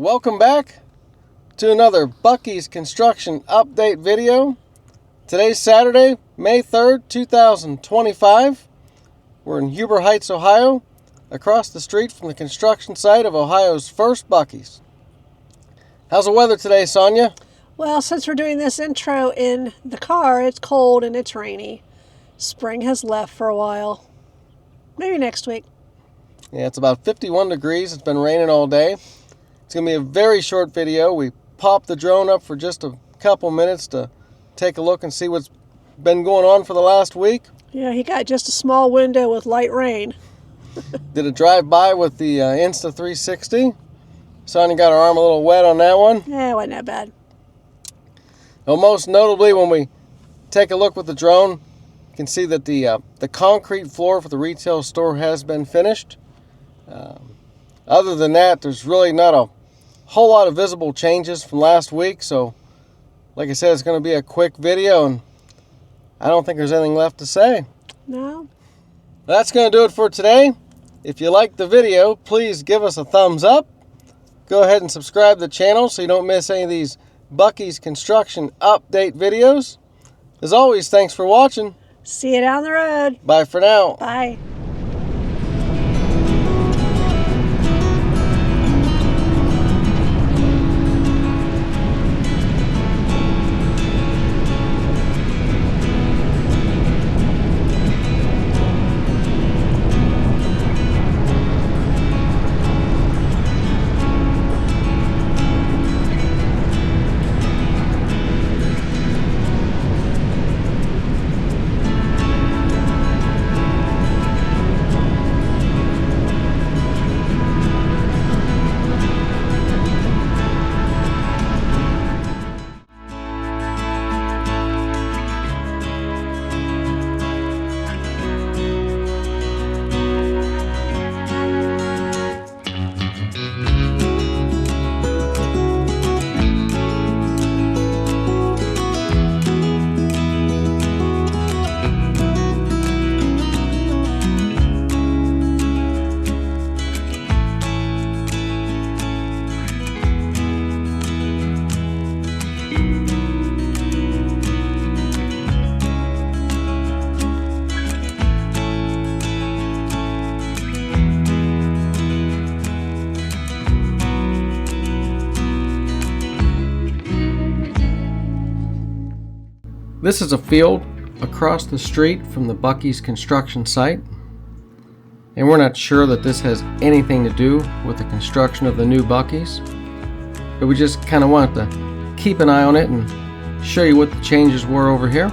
welcome back to another Buc-ee's construction update video. Today's Saturday, May 3rd, 2025. We're in Huber Heights, Ohio, across the street from the construction site of Ohio's First Buc-ee's. How's the weather today, Sonia? Well, since we're doing this intro in the car, it's cold and it's rainy. Spring has left for a while. Maybe next week. Yeah, it's about 51 degrees. It's been raining all day. It's going to be a very short video. We popped the drone up for just a couple minutes to take a look and see what's been going on for the last week. Yeah, he got just a small window with light rain. Did a drive-by with the Insta 360. Sonia got her arm a little wet on that one. Yeah, it wasn't that bad. Well, most notably, when we take a look with the drone, you can see that the concrete floor for the retail store has been finished. Other than that, there's really not a whole lot of visible changes from last week, so like I said, it's going to be a quick video, and I don't think there's anything left to say. No. That's going to do it for today. If you liked the video, please give us a thumbs up. Go ahead and subscribe to the channel so you don't miss any of these Buc-ee's construction update videos. As always, thanks for watching. See you down the road. Bye for now. Bye. This is a field across the street from the Buc-ee's construction site, and we're not sure that this has anything to do with the construction of the new Buc-ee's, but we just kind of wanted to keep an eye on it and show you what the changes were over here.